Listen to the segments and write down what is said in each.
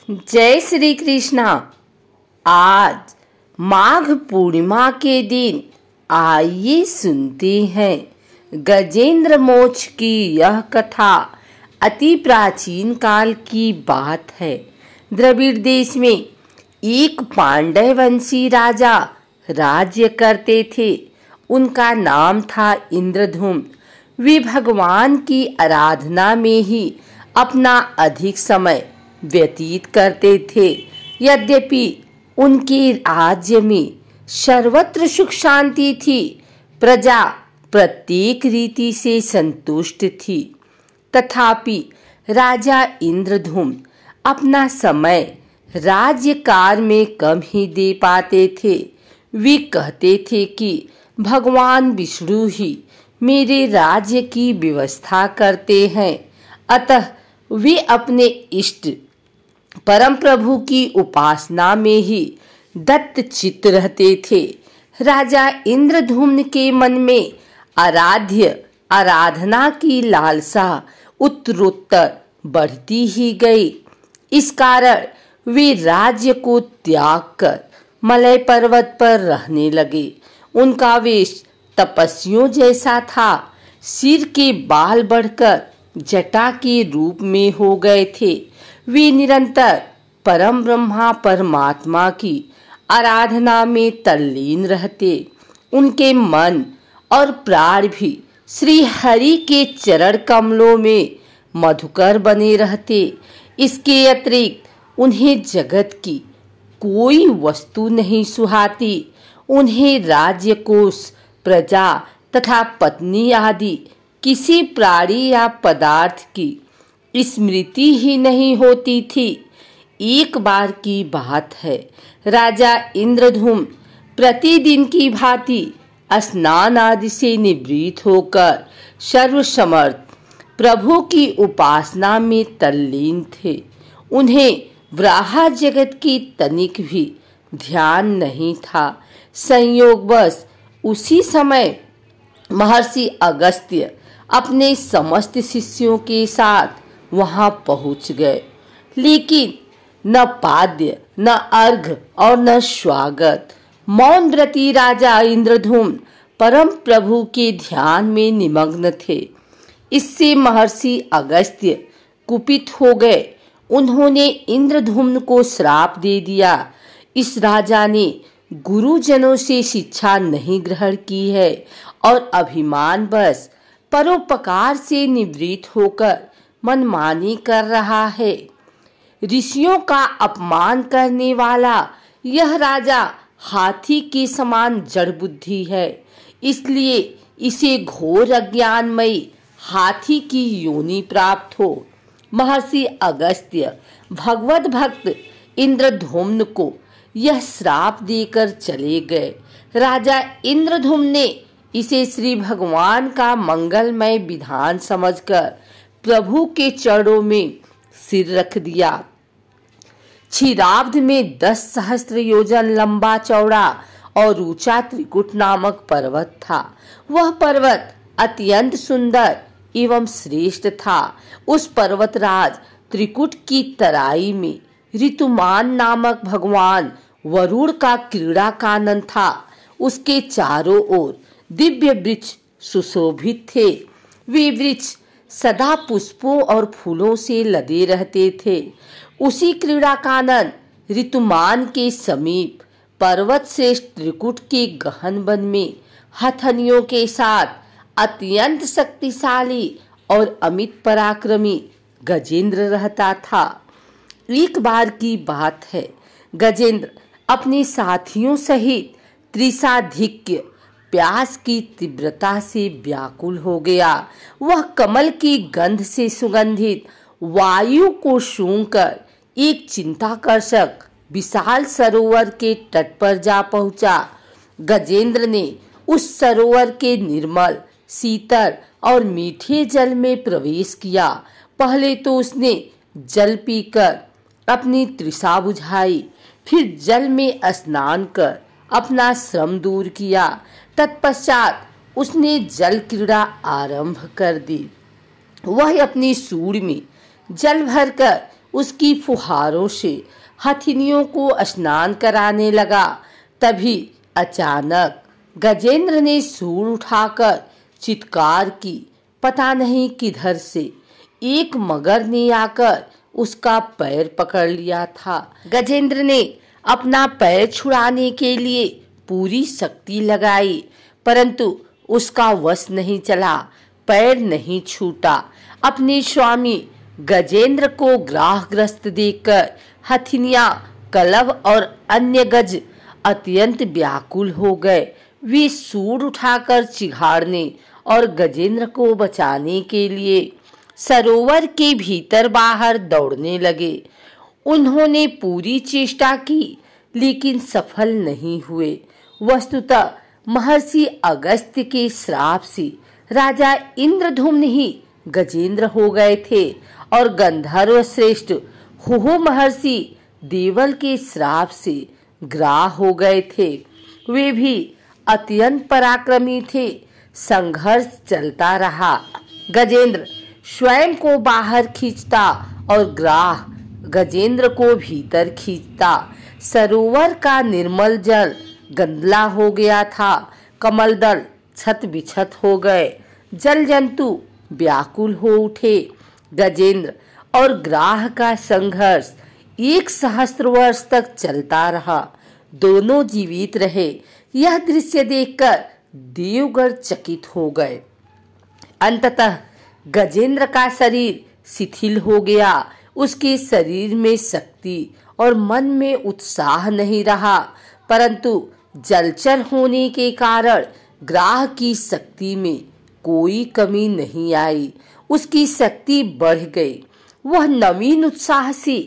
जय श्री कृष्णा। आज माघ पूर्णिमा के दिन आइए सुनते हैं गजेंद्र मोक्ष की यह कथा। अति प्राचीन काल की बात है। द्रविड़ देश में एक पांड्य वंशी राजा राज्य करते थे। उनका नाम था इंद्रधूम। वे भगवान की आराधना में ही अपना अधिक समय व्यतीत करते थे। यद्यपि उनके राज्य में सर्वत्र सुख शांति थी, प्रजा प्रत्येक रीति से संतुष्ट थी, तथापि राजा इंद्रधूम अपना समय राज्य कार्य में कम ही दे पाते थे। वे कहते थे कि भगवान विष्णु ही मेरे राज्य की व्यवस्था करते हैं, अतः वे अपने इष्ट परम प्रभु की उपासना में ही दत्त चित्त रहते थे। राजा इंद्रधूम्न के मन में आराधना की लालसा उत्तरोत्तर बढ़ती ही गई। इस कारण वे राज्य को त्याग कर मलय पर्वत पर रहने लगे। उनका वेश तपस्वियों जैसा था। सिर के बाल बढ़कर जटा के रूप में हो गए थे। वे निरंतर परम ब्रह्मा परमात्मा की आराधना में तल्लीन रहते। उनके मन और प्राण भी श्री हरि के चरण कमलों में मधुकर बने रहते। इसके अतिरिक्त उन्हें जगत की कोई वस्तु नहीं सुहाती। उन्हें राज्य कोष, प्रजा तथा पत्नी आदि किसी प्राणी या पदार्थ की स्मृति ही नहीं होती थी। एक बार की बात है, राजा इंद्रधूम प्रतिदिन की भांति स्नान आदि से निवृत्त होकर सर्वसमर्थ प्रभु की उपासना में तल्लीन थे। उन्हें वराह जगत की तनिक भी ध्यान नहीं था। संयोगवश उसी समय महर्षि अगस्त्य अपने समस्त शिष्यों के साथ वहां पहुंच गए, लेकिन न पाद्य, न अर्घ्य और न स्वागत। मौन व्रती राजा इंद्रधूम परम प्रभु के ध्यान में निमग्न थे। इससे महर्षि अगस्त्य कुपित हो गए। उन्होंने इंद्रधूम्न को श्राप दे दिया। इस राजा ने गुरुजनों से शिक्षा नहीं ग्रहण की है और अभिमान बस परोपकार से निवृत्त होकर मनमानी कर रहा है। ऋषियों का अपमान करने वाला यह राजा हाथी के समान जड़ बुद्धि है, इसलिए इसे घोर अज्ञानमयी हाथी की योनि प्राप्त हो। महर्षि अगस्त्य भगवत भक्त इंद्रधूम्न को यह श्राप देकर चले गए। राजा इंद्रधूम्न ने इसे श्री भगवान का मंगलमय विधान समझकर प्रभु के चरणों में सिर रख दिया। क्षीराब्द में 10 सहस्त्र योजन लंबा चौड़ा और ऊंचा त्रिकुट नामक पर्वत था। वह पर्वत अत्यंत सुंदर एवं श्रेष्ठ था। उस पर्वतराज त्रिकुट की तराई में ऋतुमान नामक भगवान वरुण का क्रीड़ा कानन था। उसके चारों ओर दिव्य वृक्ष सुशोभित थे। वे वृक्ष सदा पुष्पों और फूलों से लदे रहते थे। उसी क्रीड़ा कानन ऋतुमान के समीप पर्वत से त्रिकुट के गहन वन में हथनियों के साथ अत्यंत शक्तिशाली और अमित पराक्रमी गजेंद्र रहता था। एक बार की बात है, गजेंद्र अपने साथियों सहित त्रिसाधिक्य प्यास की तीव्रता से व्याकुल हो गया। वह कमल की गंध से सुगंधित वायु को सूंघकर एक चिंताकर्षक विशाल सरोवर के तट पर जा पहुंचा। गजेंद्र ने उस सरोवर के निर्मल, शीतल और मीठे जल में प्रवेश किया। पहले तो उसने जल पीकर अपनी तृषा बुझाई, फिर जल में स्नान कर अपना श्रम दूर किया। तत्पश्चात उसने जल क्रीड़ा आरंभ कर दी। वह अपनी सूंड में जल भरकर उसकी फुहारों से हथिनियों को स्नान कराने लगा। तभी अचानक गजेंद्र ने सूंड उठाकर चित्कार की। पता नहीं किधर से एक मगर ने आकर उसका पैर पकड़ लिया था। गजेंद्र ने अपना पैर छुड़ाने के लिए पूरी शक्ति लगाई, परंतु उसका वश नहीं चला, पैर नहीं छूटा। अपने स्वामी गजेंद्र को ग्राहग्रस्त देखकर हथिनिया, कलव और अन्य गज अत्यंत व्याकुल हो गए। वे सूंड उठाकर चिघाड़ने और गजेंद्र को बचाने के लिए सरोवर के भीतर बाहर दौड़ने लगे। उन्होंने पूरी चेष्टा की, लेकिन सफल नहीं हुए। वस्तुतः महर्षि अगस्त्य के श्राप से राजा इंद्रधुम्न ही गजेंद्र हो गए थे और गंधर्व श्रेष्ठ हुहु महर्षि देवल के श्राप से ग्राह हो गए थे। वे भी अत्यंत पराक्रमी थे। संघर्ष चलता रहा। गजेंद्र स्वयं को बाहर खींचता और ग्राह गजेंद्र को भीतर खींचता। सरोवर का निर्मल जल गंदला हो गया था। कमलदल छत बिछत हो गए। जल जंतु व्याकुल हो उठे। गजेंद्र और ग्राह का संघर्ष 1 सहस्त्र वर्ष तक चलता रहा। दोनों जीवित रहे। यह दृश्य देखकर देवगण चकित हो गए। अंततः गजेंद्र का शरीर शिथिल हो गया। उसके शरीर में शक्ति और मन में उत्साह नहीं रहा, परंतु जलचर होने के कारण ग्राह की शक्ति में कोई कमी नहीं आई। उसकी शक्ति बढ़ गई। वह नवीन उत्साह से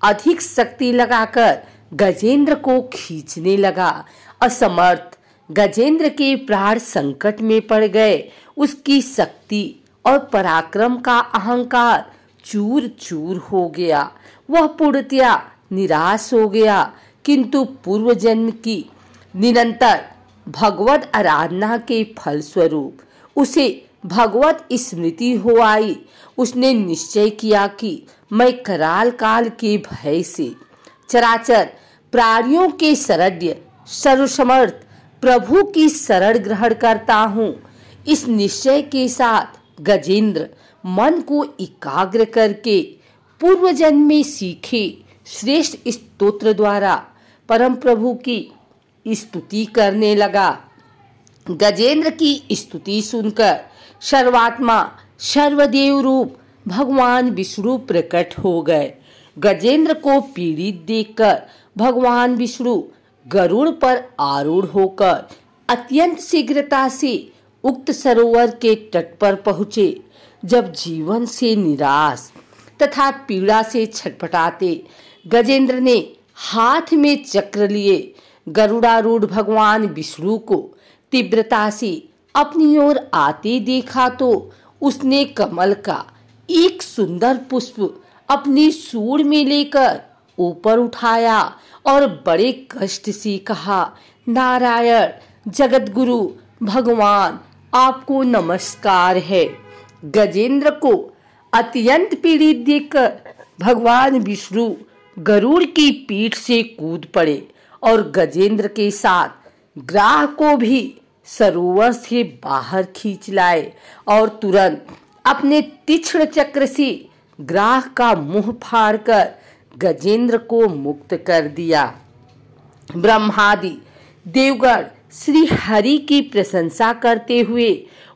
अधिक शक्ति लगाकर गजेंद्र को खींचने लगा। असमर्थ गजेंद्र के प्राण संकट में पड़ गए। उसकी शक्ति और पराक्रम का अहंकार चूर चूर हो गया। वह पूर्णतया निराश हो गया, किंतु पूर्व जन्म की निरंतर भगवत आराधना के फलस्वरूप उसे भगवत स्मृति हो आई। उसने निश्चय किया कि मैं कराल काल के भय से चराचर प्राणियों के शरण्य सर्वसमर्थ प्रभु की शरण ग्रहण करता हूँ। इस निश्चय के साथ गजेंद्र मन को एकाग्र करके पूर्व जन्म में सीखे श्रेष्ठ स्तोत्र द्वारा परम प्रभु की स्तुति करने लगा। गजेंद्र की स्तुति सुनकर सर्वात्मा सर्वदेव रूप भगवान विष्णु प्रकट हो गए। गजेंद्र को पीड़ित देखकर भगवान विष्णु गरुड़ पर आरूढ़ होकर अत्यंत शीघ्रता से उक्त सरोवर के तट पर पहुँचे। जब जीवन से निराश तथा पीड़ा से छटपटाते गजेंद्र ने हाथ में चक्र लिए गरुड़ारूढ़ भगवान विष्णु को तीव्रता से अपनी ओर आते देखा, तो उसने कमल का एक सुंदर पुष्प अपनी सूंड में लेकर ऊपर उठाया और बड़े कष्ट से कहा, नारायण जगतगुरु भगवान, आपको नमस्कार है। गजेंद्र को अत्यंत पीड़ित देखकर भगवान विष्णु गरुड़ की पीठ से कूद पड़े और गजेंद्र के साथ ग्राह को भी सरोवर से बाहर खींच लाए और तुरंत अपने तीक्ष्ण चक्र से ग्राह का मुंह फाड़कर गजेंद्र को मुक्त कर दिया। ब्रह्मादि देवगण श्री हरि की प्रशंसा करते हुए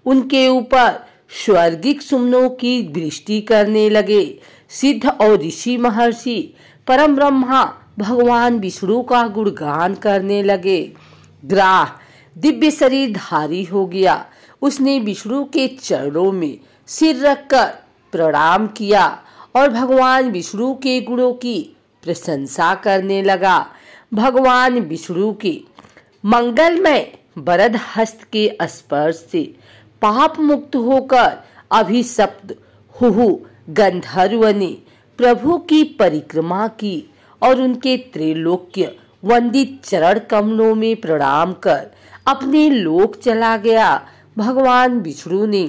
उनके ऊपर स्वर्गिक सुमनों की दृष्टि करने लगे। सिद्ध और ऋषि महर्षि परम ब्रह्मा भगवान विष्णु का गुणगान करने लगे। ग्राह दिव्य शरीर धारी हो गया। उसने विष्णु के चरणों में सिर रखकर प्रणाम किया और भगवान विष्णु के गुणों की प्रशंसा करने लगा। भगवान विष्णु के मंगलमय वरद हस्त के स्पर्श से पाप मुक्त होकर अभिशप्त हुहु गंधर्व ने प्रभु की परिक्रमा की और उनके त्रैलोक्य वंदित चरण कमलों में प्रणाम कर अपने लोक चला गया। भगवान विष्णु ने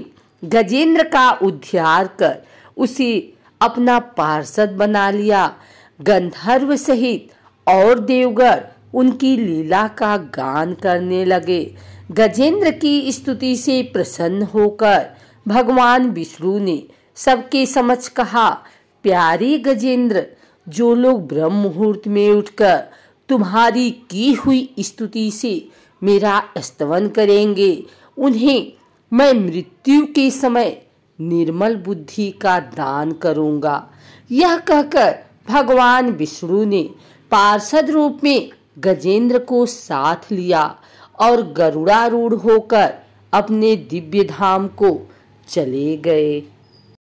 गजेंद्र का उद्धार कर उसे अपना पार्षद बना लिया। गंधर्व सहित और देवगण उनकी लीला का गान करने लगे। गजेंद्र की स्तुति से प्रसन्न होकर भगवान विष्णु ने सबके समक्ष कहा, प्यारे गजेंद्र, जो लोग ब्रह्म मुहूर्त में उठकर तुम्हारी की हुई स्तुति से मेरा स्तवन करेंगे, उन्हें मैं मृत्यु के समय निर्मल बुद्धि का दान करूंगा। यह कहकर भगवान विष्णु ने पार्षद रूप में गजेंद्र को साथ लिया और गरुड़ारूढ़ होकर अपने दिव्य धाम को चले गए।